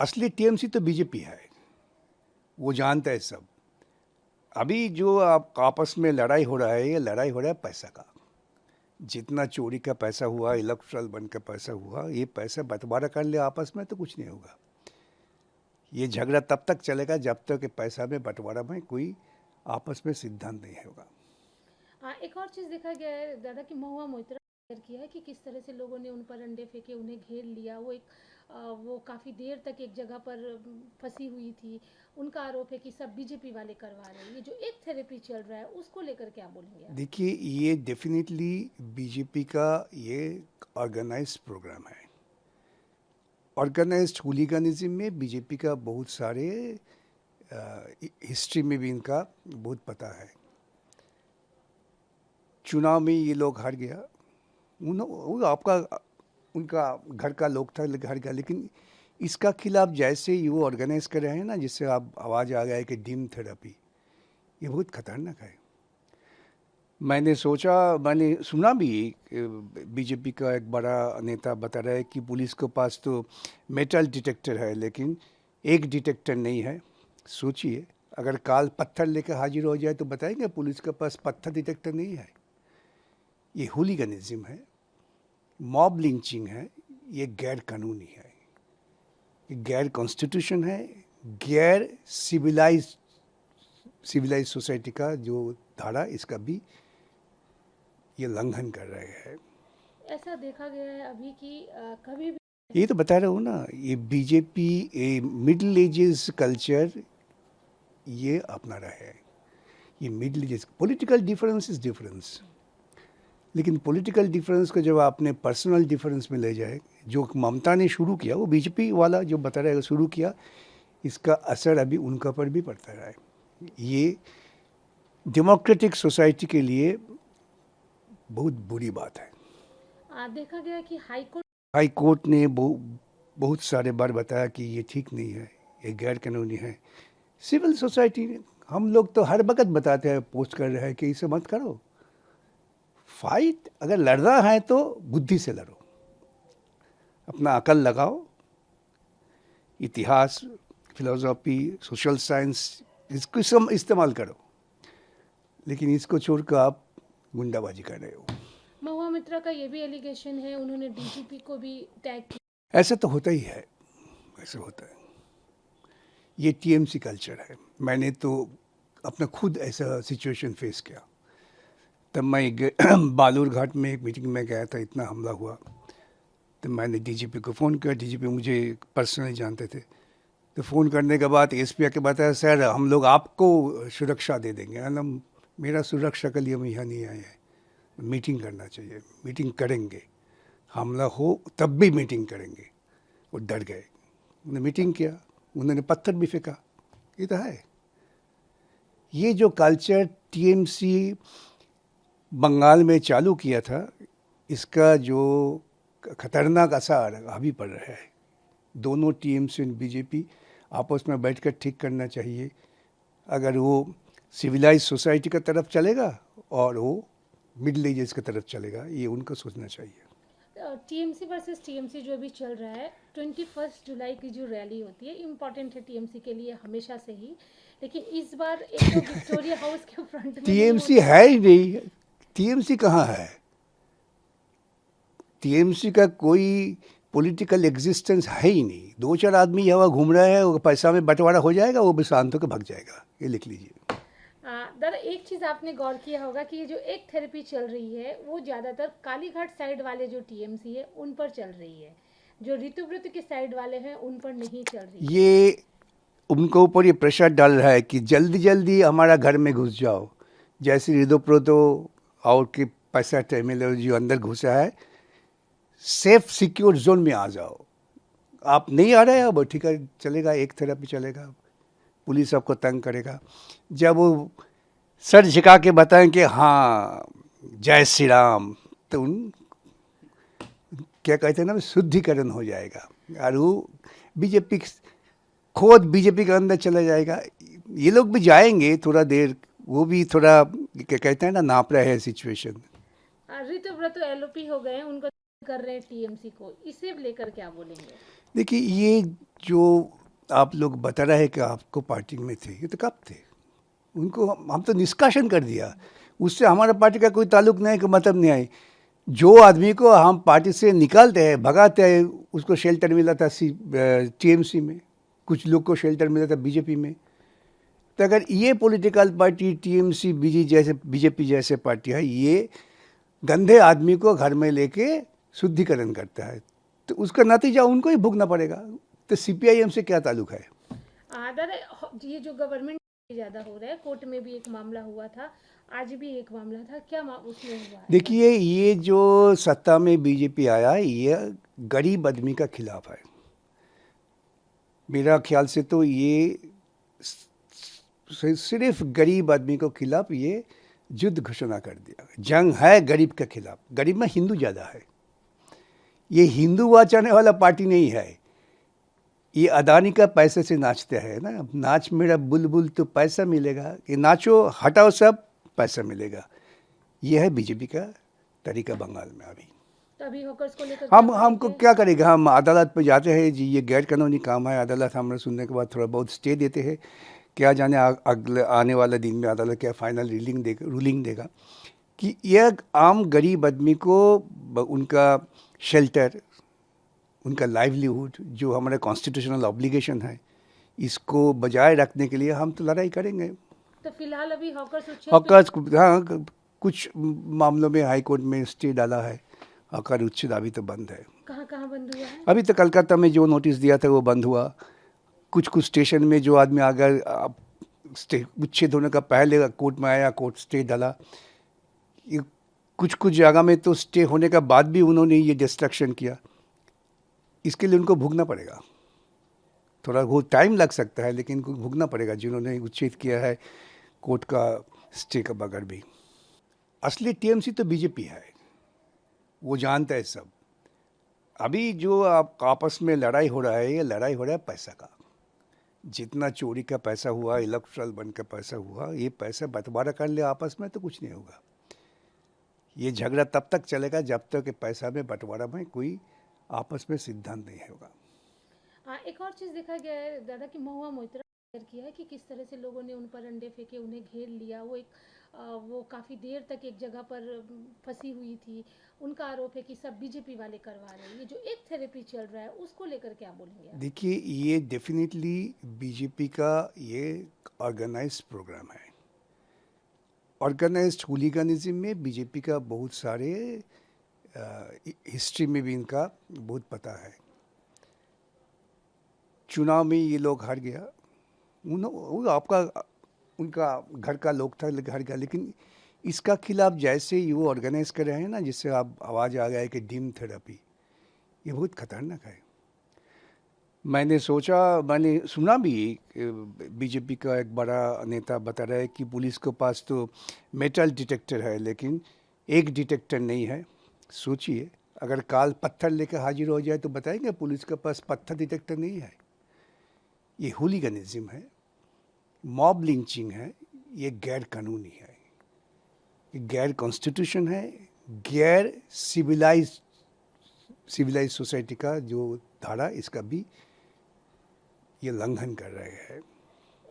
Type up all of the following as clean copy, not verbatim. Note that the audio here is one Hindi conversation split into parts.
असली टीएमसी तो बीजेपी है, वो जानता है सब। अभी जो आप आपस में लड़ाई हो रहा है, ये लड़ाई हो रहा है पैसा का। जितना चोरी का पैसा हुआ, इलेक्ट्रल बंड का पैसा हुआ, ये पैसा बंटवारा कर ले आपस में तो कुछ नहीं होगा। ये झगड़ा तब तक चलेगा जब तक कि पैसा में बंटवारा में कोई आपस में सिद्धांत नहीं होगा। एक और चीज़ देखा गया है दादा कि महुआ मोइत्रा शेयर किया है कि किस तरह से लोगों ने उन पर अंडे फेंके, उन्हें घेर लिया। वो काफ़ी देर तक एक जगह पर फंसी हुई थी। उनका आरोप है कि सब बीजेपी वाले करवा रहे हैं। ये जो एक थेरेपी चल रहा है उसको लेकर क्या बोलेंगे आप? देखिए, ये डेफिनेटली बीजेपी का ये ऑर्गेनाइज्ड प्रोग्राम है। ऑर्गेनाइज्ड हुलिगनिज्म में बीजेपी का बहुत सारे हिस्ट्री में भी इनका बहुत पता है। चुनाव में ये लोग हार गया, वो आपका उनका घर का लोग था, हार गया। लेकिन इसका खिलाफ जैसे ही वो ऑर्गेनाइज कर रहे हैं ना, जिससे आप आवाज़ आ गया है कि डीम थेरेपी, ये बहुत खतरनाक है। मैंने सोचा, मैंने सुना भी, बीजेपी का एक बड़ा नेता बता रहा है कि पुलिस के पास तो मेटल डिटेक्टर है लेकिन एक डिटेक्टर नहीं है। सोचिए, अगर काल पत्थर लेकर हाजिर हो जाए तो बताएंगे पुलिस के पास पत्थर डिटेक्टर नहीं है। ये हुलिगनिज्म है, मॉब लिंचिंग है, ये गैर कानूनी है, ये गैर कॉन्स्टिट्यूशन है, गैर सिविलाइज सोसाइटी का जो धारा, इसका भी ये उल्लंघन कर रहे हैं। ऐसा देखा गया है अभी कि कभी भी ये तो बता रहा हूँ ना, ये बीजेपी मिडिल एजेस कल्चर ये अपना रहा है। ये middle ages political difference is difference, लेकिन पॉलिटिकल डिफरेंस को जब आपने पर्सनल डिफरेंस में ले जाए, जो ममता ने शुरू किया, वो बीजेपी वाला जो बता रहा है शुरू किया, इसका असर अभी उनका पर भी पड़ता रहा है। ये डेमोक्रेटिक सोसाइटी के लिए बहुत बुरी बात है। देखा गया है कि हाई कोर्ट ने बहुत सारे बार बताया कि ये ठीक नहीं है, ये गैर कानूनी है। सिविल सोसाइटी ने, हम लोग तो हर वक्त बताते हैं, पोस्ट कर रहे हैं कि इसे मत करो। फाइट अगर लड़ना है तो बुद्धि से लड़ो, अपना अकल लगाओ, इतिहास, फिलोसॉफी, सोशल साइंस, इसको सब इस्तेमाल करो। लेकिन इसको छोड़कर आप गुंडाबाजी कर रहे हो। महुआ मित्रा का ये भी एलिगेशन है, उन्होंने डीजीपी को भी टैग किया। ऐसा तो होता ही है, ऐसा होता है। ये टीएमसी कल्चर है। मैंने तो अपना खुद ऐसा सिचुएशन फेस किया। तब मैं बालूर घाट में एक मीटिंग में गया था, इतना हमला हुआ। तो मैंने डीजीपी को फ़ोन किया, डीजीपी मुझे पर्सनली जानते थे। तो फ़ोन करने के बाद एसपी आके बताया, सर हम लोग आपको सुरक्षा दे देंगे। मतलब मेरा सुरक्षा के लिए हम यहाँ नहीं आए हैं, मीटिंग करना चाहिए, मीटिंग करेंगे, हमला हो तब भी मीटिंग करेंगे। वो डर गए, उन्होंने मीटिंग किया, उन्होंने पत्थर भी फेंका। ये तो है। ये जो कल्चर टीएमसी बंगाल में चालू किया था, इसका जो खतरनाक असर अभी पड़ रहा है। दोनों टीएमसी और बीजेपी आपस में बैठकर ठीक करना चाहिए। अगर वो सिविलाइज सोसाइटी की तरफ चलेगा और वो मिडिल एजेस की तरफ चलेगा, ये उनको सोचना चाहिए। टीएमसी वर्सेस टीएमसी जो अभी चल रहा है, 21 जुलाई की जो रैली होती है इम्पॉर्टेंट है टीएमसी के लिए हमेशा से ही। लेकिन इस बार एक तो विक्टोरिया हाउस के फ्रंट में नहीं टीएमसी होगी। है ही नहीं। टीएमसी कहाँ है? टीएमसी का कोई पॉलिटिकल एग्जिस्टेंस है ही नहीं। दो चार आदमी यहाँ घूम रहे हैं, वो पैसा में बंटवारा हो जाएगा, वो भी शांत होकर भाग जाएगा। ये लिख लीजिए। दादा एक चीज़ आपने गौर किया होगा कि ये जो एक थेरेपी चल रही है वो ज़्यादातर कालीघाट साइड वाले जो टीएमसी है उन पर चल रही है, जो ऋतुव्रत के साइड वाले हैं उन पर नहीं चल रही है। ये उनके ऊपर ये प्रेशर डाल रहा है कि जल्दी जल्दी हमारा घर में घुस जाओ। जैसे रिदोप्रोतो और के पैसा टेमिलो जो अंदर घुसा है, सेफ सिक्योर जोन में आ जाओ। आप नहीं आ रहे अब ठीक है, चलेगा, एक थेरेपी चलेगा, पुलिस आपको तंग करेगा। जब वो सर झुका के बताएं कि हाँ जय श्री राम, तो उन क्या कहते हैं ना, शुद्धिकरण हो जाएगा और वो बीजेपी खुद बीजेपी के अंदर चला जाएगा। ये लोग भी जाएंगे थोड़ा देर, वो भी थोड़ा क्या कहते हैं ना, नाप रहे हैं सिचुएशन। ऋतुव्रत एलओपी हो गए हैं, उनको कर रहे हैं टीएमसी को, इसे लेकर क्या बोलेंगे? देखिए, ये जो आप लोग बता रहे हैं कि आपको पार्टी में थे, ये तो कब थे? उनको हम तो निष्कासन कर दिया, उससे हमारा पार्टी का कोई ताल्लुक नहीं, कि मतलब नहीं आई। जो आदमी को हम पार्टी से निकालते हैं, भगाते हैं, उसको शेल्टर मिला था टीएमसी में, कुछ लोग को शेल्टर मिला था बीजेपी में। तो अगर ये पॉलिटिकल पार्टी टीएमसी बीजेपी जैसे पार्टी है, ये गंदे आदमी को घर में लेके शुद्धिकरण करता है, तो उसका नतीजा उनको ही भुगतना पड़ेगा। तो सीपीआईएम से क्या ताल्लुक है? दादा ये जो गवर्नमेंट ज़्यादा हो रहा है, कोर्ट में भी एक मामला हुआ था, आज भी एक मामला था, क्या उसमें हुआ है? देखिए, ये जो सत्ता में बीजेपी आया, ये गरीब आदमी का खिलाफ है। मेरा ख्याल से तो ये सिर्फ गरीब आदमी को खिलाफ ये युद्ध घोषणा कर दिया। जंग है गरीब के खिलाफ। गरीब में हिंदू ज़्यादा है। ये हिंदूवाद चाहने वाला पार्टी नहीं है। ये अदानी का पैसे से नाचते हैं ना, नाच मेरा बुलबुल तो पैसा मिलेगा, ये नाचो हटाओ सब पैसा मिलेगा। ये है बीजेपी का तरीका बंगाल में अभी। तो अभी हॉकर्स को लेकर हमको क्या करेगा? हम अदालत पे जाते हैं जी, ये गैर कानूनी काम है। अदालत हमारे सुनने के बाद थोड़ा बहुत स्टे देते हैं। क्या जाने अगले आने वाले दिन में अदालत क्या फाइनल रूलिंग देगा कि यह आम गरीब आदमी को उनका शेल्टर, उनका लाइवलीहुड, जो हमारा कॉन्स्टिट्यूशनल ऑब्लिगेशन है, इसको बजाय रखने के लिए हम तो लड़ाई करेंगे। तो फिलहाल अभी हॉकर्स हॉकर्स, हाँ, कुछ मामलों में हाई कोर्ट में स्टे डाला है। हॉकर उच्छेद अभी तो बंद है। कहाँ कहाँ बंद हुआ है? अभी तो कलकत्ता में जो नोटिस दिया था वो बंद हुआ। कुछ कुछ स्टेशन में जो आदमी अगर उच्छेद होने का पहले कोर्ट में आया, कोर्ट स्टे डाला। ये कुछ कुछ जगह में तो स्टे होने का बाद भी उन्होंने ये डिस्ट्रक्शन किया। इसके लिए उनको भुगतना पड़ेगा। थोड़ा बहुत टाइम लग सकता है, लेकिन उनको भुगतना पड़ेगा जिन्होंने उच्छेद किया है कोर्ट का स्टे का बगैर भी। असली टीएमसी तो बीजेपी है, वो जानता है सब। अभी जो आप आपस में लड़ाई हो रहा है, ये लड़ाई हो रहा है पैसा का। जितना चोरी का पैसा हुआ, इलेक्ट्रल बंड का पैसा हुआ, ये पैसा बंटवारा कर ले आपस में तो कुछ नहीं होगा। ये झगड़ा तब तक चलेगा जब तक कि पैसा में बंटवारा में कोई आपस में सिद्धांत नहीं होगा। एक और चीज़ देखा गया है दादा कि महुआ मोइत्रा शेयर किया है कि किस तरह से लोगों ने उन पर अंडे फेंके, उन्हें घेर लिया। वो काफ़ी देर तक एक जगह पर फंसी हुई थी। उनका आरोप है कि सब बीजेपी वाले करवा रहे हैं। ये जो एक थेरेपी चल रहा है, उसको लेकर क्या बोलेंगे आप? देखिए, ये डेफिनेटली बीजेपी का ये ऑर्गेनाइज्ड प्रोग्राम है। ऑर्गेनाइज्ड हुलिगनिज्म में बीजेपी का बहुत सारे हिस्ट्री में भी इनका बहुत पता है। चुनाव में ये लोग हार गया, वो आपका उनका घर का लोग था, हार गया। लेकिन इसका खिलाफ जैसे ये वो ऑर्गेनाइज कर रहे हैं ना, जिससे आप आवाज़ आ गया है कि डीम थेरेपी, ये बहुत खतरनाक है। मैंने सुना भी, बीजेपी का एक बड़ा नेता बता रहा है कि पुलिस के पास तो मेटल डिटेक्टर है, लेकिन एक डिटेक्टर नहीं है। सोचिए, अगर काल पत्थर लेकर हाजिर हो जाए तो बताएंगे पुलिस के पास पत्थर डिटेक्टर नहीं है। ये हुलिगनिज्म है, मॉब लिंचिंग है, ये गैर कानूनी है, ये गैर कॉन्स्टिट्यूशन है, गैर सिविलाइज सोसाइटी का जो धारा, इसका भी ये लंघन कर रहे हैं।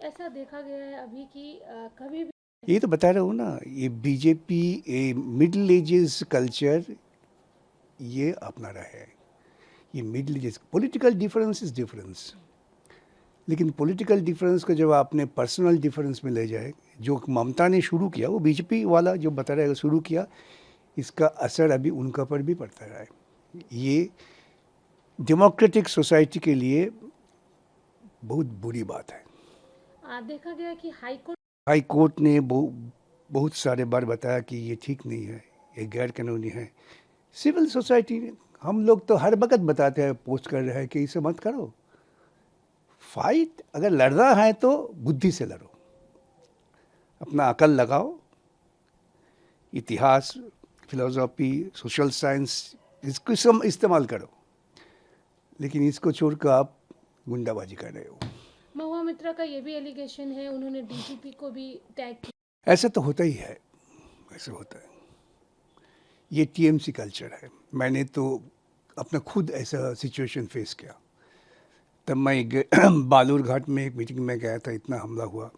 ऐसा देखा गया है अभी कि कभी भी ये तो बता रहा हूँ ना, ये बीजेपी मिडिल एजेस कल्चर ये अपना रहा है। ये middle ages political difference is difference, लेकिन पॉलिटिकल डिफरेंस को जब आपने पर्सनल डिफरेंस में ले जाए, जो ममता ने शुरू किया, वो बीजेपी वाला जो बता रहा है शुरू किया, इसका असर अभी उनका पर भी पड़ता रहा है। ये डेमोक्रेटिक सोसाइटी के लिए बहुत बुरी बात है। देखा गया कि हाई कोर्ट ने बहुत सारे बार बताया कि ये ठीक नहीं है, ये गैर कानूनी है। सिविल सोसाइटी ने, हम लोग तो हर वक्त बताते हैं, पोस्ट कर रहे हैं कि इसे मत करो। फाइट अगर लड़ना है तो बुद्धि से लड़ो, अपना अकल लगाओ, इतिहास, फिलोसॉफी, सोशल साइंस, इसको सब इस्तेमाल करो। लेकिन इसको छोड़कर आप गुंडाबाजी कर रहे हो। महुआ मित्रा का ये भी एलिगेशन है, उन्होंने डीजीपी को भी टैग किया। ऐसा तो होता ही है, ऐसा होता है। ये टीएमसी कल्चर है। मैंने तो अपना खुद ऐसा सिचुएशन फेस किया। तब मैं बालूरघाट में एक मीटिंग में गया था, इतना हमला हुआ।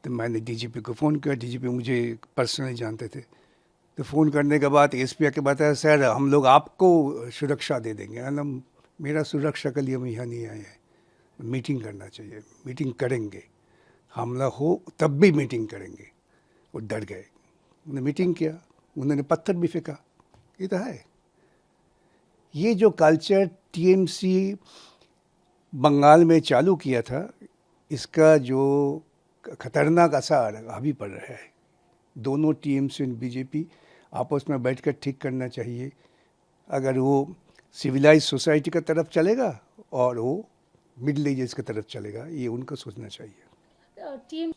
तो मैंने डीजीपी को फ़ोन किया, डीजीपी मुझे पर्सनली जानते थे। तो फ़ोन करने के बाद एसपी आके बताया, सर हम लोग आपको सुरक्षा दे देंगे। ना, मेरा सुरक्षा के लिए हम यहाँ नहीं आए हैं, मीटिंग करना चाहिए, मीटिंग करेंगे, हमला हो तब भी मीटिंग करेंगे। वो डर गए, उन्होंने मीटिंग किया, उन्होंने पत्थर भी फेंका। ये तो है। ये जो कल्चर टीएमसी बंगाल में चालू किया था, इसका जो खतरनाक असर अभी पड़ रहा है। दोनों टीएमसी और बीजेपी आपस में बैठकर ठीक करना चाहिए। अगर वो सिविलाइज सोसाइटी की तरफ चलेगा और वो मिडिल एजेस की तरफ चलेगा, ये उनको सोचना चाहिए। टीएम